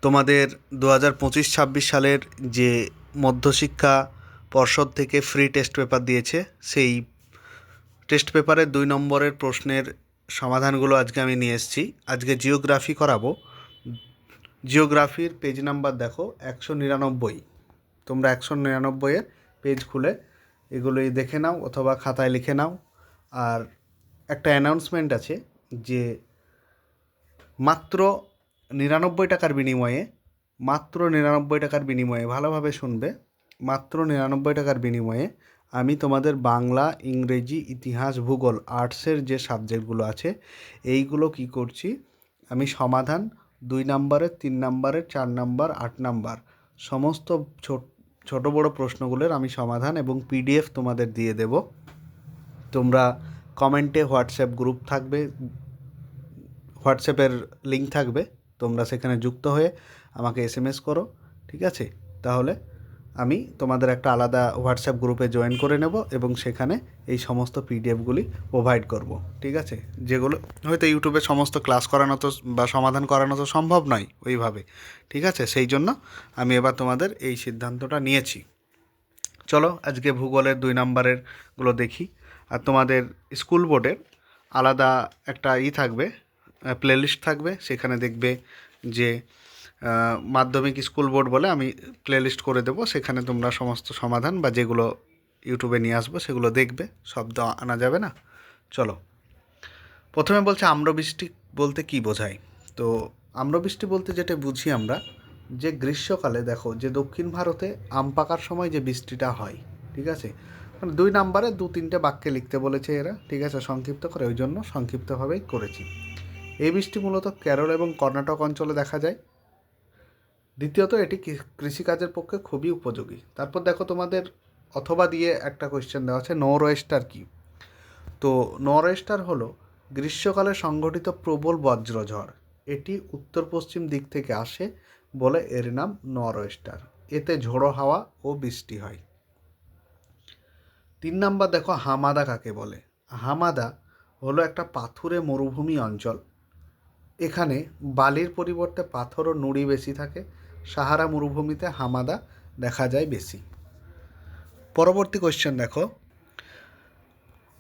তোমাদের 2025-26 সালের যে মধ্যশিক্ষা পর্ষদ থেকে ফ্রি টেস্ট পেপার দিয়েছে, সেই টেস্ট পেপারের 2 নম্বরের প্রশ্নের সমাধানগুলো আজকে আমি নিয়ে এসেছি। আজকে জিওগ্রাফি করাবো। জিওগ্রাফির পেজ নাম্বার দেখো 199। তোমরা 199-এর পেজ খুলে এগুলোই দেখে নাও অথবা খাতায় লিখে নাও। আর একটা অ্যানাউন্সমেন্ট আছে যে মাত্র 99 টাকার বিনিময়ে, ভালোভাবে শুনবে, মাত্র 99 টাকার বিনিময়ে আমি তোমাদের বাংলা, ইংরেজি, ইতিহাস, ভূগোল, আর্টসের যে সাবজেক্টগুলো আছে এইগুলো কি করছি, আমি সমাধান 2 নম্বরের, 3 নম্বরের, 4 নম্বর, 8 নম্বর সমস্ত ছোট বড় প্রশ্নগুলোর আমি সমাধান এবং পিডিএফ তোমাদের দিয়ে দেব। তোমরা কমেন্টে হোয়াটসঅ্যাপ গ্রুপ থাকবে, হোয়াটসঅ্যাপের লিঙ্ক থাকবে, তোমরা সেখানে যুক্ত হয়ে আমাকে এসএমএস করো, ঠিক আছে? তাহলে আমি তোমাদের একটা আলাদা হোয়াটসঅ্যাপ গ্রুপে জয়েন করে নেব এবং সেখানে এই সমস্ত পিডিএফগুলি প্রোভাইড করব, ঠিক আছে? যেগুলো হয়তো ইউটিউবে সমস্ত ক্লাস করানো তো বা সমাধান করানো তো সম্ভব নয় ওইভাবে, ঠিক আছে? সেই জন্য আমি এবার তোমাদের এই সিদ্ধান্তটা নিয়েছি। চলো আজকে ভূগোলের 2 নম্বরের গুলো দেখি। আর তোমাদের স্কুল বোর্ডের আলাদা একটা থাকবে, প্লেলিস্ট থাকবে, সেখানে দেখবে যে মাধ্যমিক স্কুল বোর্ড বলে আমি প্লেলিস্ট করে দেবো। সেখানে তোমরা সমস্ত সমাধান বা যেগুলো ইউটিউবে নিয়ে আসবো সেগুলো দেখবে, শব্দ আনা যাবে না। চলো, প্রথমে বলছে আম্রবৃষ্টি বলতে কি বোঝায়। তো আম্রবৃষ্টি বলতে যেটা বুঝি আমরা, যে গ্রীষ্মকালে দেখো যে দক্ষিণ ভারতে আম পাকার সময় যে বৃষ্টিটা হয়, ঠিক আছে? মানে 2 নম্বরে 2-3টে বাক্যে লিখতে বলেছে এরা, ঠিক আছে? সংক্ষিপ্ত করে, ওই জন্য সংক্ষিপ্তভাবেই করেছি। এই বৃষ্টি মূলত কেরল এবং কর্ণাটক অঞ্চলে দেখা যায়। দ্বিতীয়ত এটি কৃষিকাজের পক্ষে খুবই উপযোগী। তারপর দেখো তোমাদের অথবা দিয়ে একটা কোয়েশ্চেন দেওয়া আছে, নরওয়েস্টার কি। তো নরওয়েস্টার হলো গ্রীষ্মকালে সংঘটিত প্রবল বজ্রঝড়। এটি উত্তর পশ্চিম দিক থেকে আসে বলে এর নাম নরওয়েস্টার। এতে ঝোড়ো হাওয়া ও বৃষ্টি হয়। 3 নম্বর দেখো হামাদা কাকে বলে। হামাদা হলো একটা পাথুরে মরুভূমি অঞ্চল। এখানে বালির পরিবর্তে পাথর ও নুড়ি বেশি থাকে। সাহারা মরুভূমিতে হামাদা দেখা যায় বেশি। পরবর্তী কোয়েশ্চেন দেখো,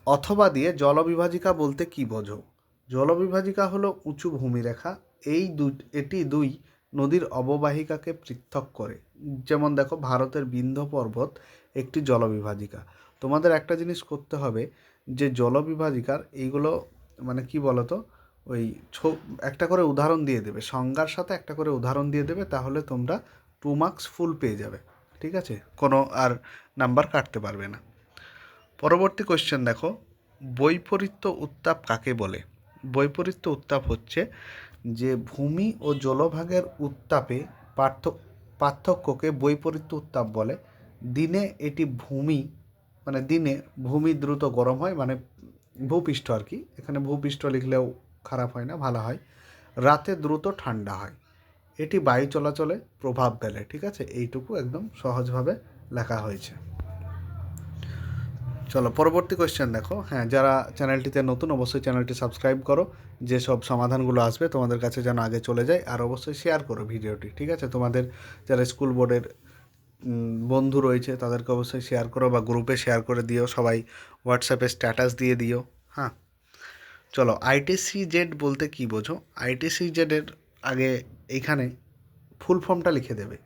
অথবা দিয়ে জলবিভাজিকা বলতে কি বোঝো। জলবিভাজিকা হলো উঁচু ভূমিরেখা। এটি 2 নদীর অববাহিকাকে পৃথক করে। যেমন দেখো ভারতের বিন্ধ্য পর্বত একটি জলবিভাজিকা। তোমাদের একটা জিনিস করতে হবে, যে জলবিভাজিকার এইগুলো মানে কি বলতো, ওই একটা করে উদাহরণ দিয়ে দেবে, সংজ্ঞার সাথে একটা করে উদাহরণ দিয়ে দেবে, তাহলে তোমরা 2 মার্কস ফুল পেয়ে যাবে, ঠিক আছে? কোনো আর নাম্বার কাটতে পারবে না। পরবর্তী কোয়েশ্চেন দেখো, বৈপরীত্য উত্তাপ কাকে বলে। বৈপরীত্য উত্তাপ হচ্ছে যে ভূমি ও জলভাগের উত্তাপে পার্থক্যকে বৈপরীত্য উত্তাপ বলে। দিনে এটি দিনে ভূমি দ্রুত গরম হয়, মানে ভূপৃষ্ঠ আর কি, এখানে ভূপৃষ্ঠ লিখলেও খারাপ হয় না, ভালো হয়। রাতে দ্রুত ঠান্ডা হয়। এটি বায়ু চলাচলে প্রভাব ফেলে, ঠিক আছে? এইটুকু একদম সহজভাবে লেখা হয়েছে। চলো পরবর্তী কোয়েশ্চেন দেখো। হ্যাঁ, যারা চ্যানেলটিতে নতুন অবশ্যই চ্যানেলটি সাবস্ক্রাইব করো, যেসব সমাধানগুলো আসবে তোমাদের কাছে যেন আগে চলে যায়। আর অবশ্যই শেয়ার করো ভিডিওটি, ঠিক আছে? তোমাদের যারা স্কুল বোর্ডের বন্ধু রয়েছে তাদেরকে অবশ্যই শেয়ার করো বা গ্রুপে শেয়ার করে দিও, সবাই হোয়াটসঅ্যাপে স্ট্যাটাস দিয়ে দিও। হ্যাঁ, চলো, ITCZ বলতে কি বোঝো। ITCZ-এর আগে এইখানে ফুল ফর্মটা লিখে দেবে,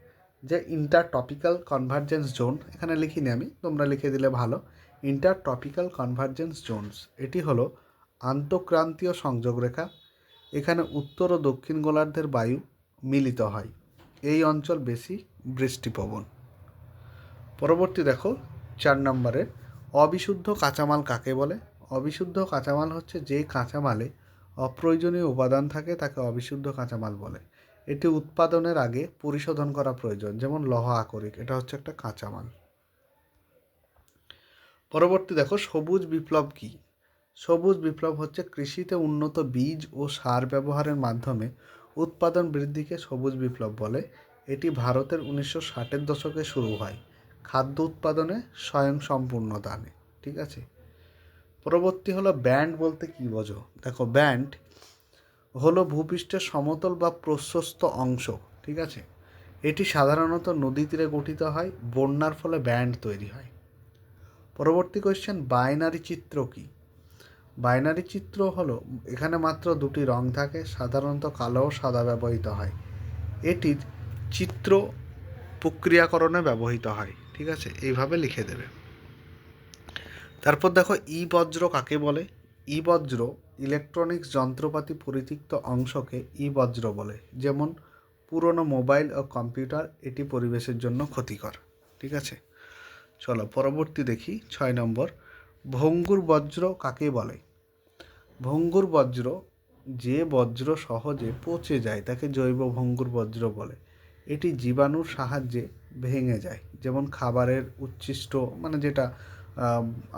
যে ইন্টার টপিক্যাল কনভার্জেন্স জোন। এখানে লিখিনি আমি, তোমরা লিখে দিলে ভালো। ইন্টার টপিক্যাল কনভার্জেন্স জোনস, এটি হলো আন্তঃক্রান্তীয় সংযোগ রেখা। এখানে উত্তর ও দক্ষিণ গোলার্ধের বায়ু মিলিত হয়। এই অঞ্চল বেশি বৃষ্টিপ্রবণ। পরবর্তী দেখো 4 নম্বরে, অবিশুদ্ধ কাঁচামাল কাকে বলে। অবিশুদ্ধ কাঁচামাল হচ্ছে যে কাঁচামালে অপ্রয়োজনীয় উপাদান থাকে তাকে অবিশুদ্ধ কাঁচামাল বলে। এটি উৎপাদনের আগে পরিশোধন করা প্রয়োজন, যেমন লৌহ আকরিক, এটা হচ্ছে একটা কাঁচামাল। পরবর্তী দেখো, সবুজ বিপ্লব কি। সবুজ বিপ্লব হচ্ছে কৃষিতে উন্নত বীজ ও সার ব্যবহারের মাধ্যমে উৎপাদন বৃদ্ধিকে সবুজ বিপ্লব বলে। এটি ভারতের 1960-এর দশকে শুরু হয়, খাদ্য উৎপাদনে স্বয়ংসম্পূর্ণতা আনে, ঠিক আছে? পরবর্তী হলো ব্যান্ড বলতে কি বোঝো। দেখো ব্যান্ড হলো ভূপৃষ্ঠের সমতল বা প্রশস্ত অংশ ঠিক আছে। এটি সাধারণত নদী তীরে গঠিত হয়, বন্যার ফলে ব্যান্ড তৈরি হয়। পরবর্তী কোয়েশ্চেন, বাইনারি চিত্র কী? বাইনারি চিত্র হলো, এখানে মাত্র দুটি রং থাকে, সাধারণত কালো ও সাদা ব্যবহৃত হয়। এটির চিত্র প্রক্রিয়াকরণে ব্যবহৃত হয়। ঠিক আছে, এইভাবে লিখে দেবে। তারপর দেখো ই বজ্র কাকে বলে? ই বজ্র ইলেকট্রনিক্স যন্ত্রপাতি পরিত্যক্ত অংশকে ই বজ্র বলে, যেমন পুরনো মোবাইল ও কম্পিউটার। এটি পরিবেশের জন্য ক্ষতিকর। ঠিক আছে, চলো পরবর্তী দেখি 6 নম্বর, ভঙ্গুর বজ্র কাকে বলে? ভঙ্গুর বজ্র, যে বজ্র সহজে পচে যায় তাকে জৈব ভঙ্গুর বজ্র বলে। এটি জীবাণুর সাহায্যে ভেঙে যায়, যেমন খাবারের উচ্ছিষ্ট, মানে যেটা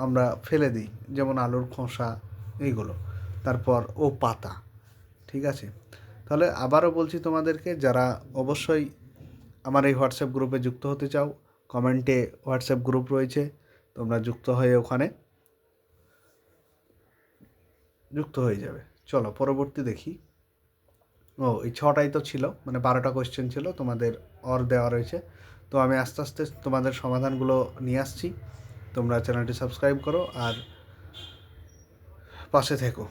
আমরা ফেলে দিই, যেমন আলুর খোসা এইগুলো, তারপর ও পাতা। ঠিক আছে, তাহলে আবারও বলছি তোমাদেরকে, যারা অবশ্যই আমার এই হোয়াটসঅ্যাপ গ্রুপে যুক্ত হতে চাও, কমেন্টে হোয়াটসঅ্যাপ গ্রুপ রয়েছে, তোমরা যুক্ত হয়ে ওখানে যুক্ত হয়ে যাবে। চলো পরবর্তী দেখি। এই 6টাই তো ছিল, মানে 12টা কোয়েশ্চেন ছিল, তোমাদের দেওয়া রয়েছে। তো আমি আস্তে আস্তে তোমাদের সমাধানগুলো নিয়ে আসছি। তোমরা চ্যানেলটি সাবস্ক্রাইব করো আর পাশে থেকো।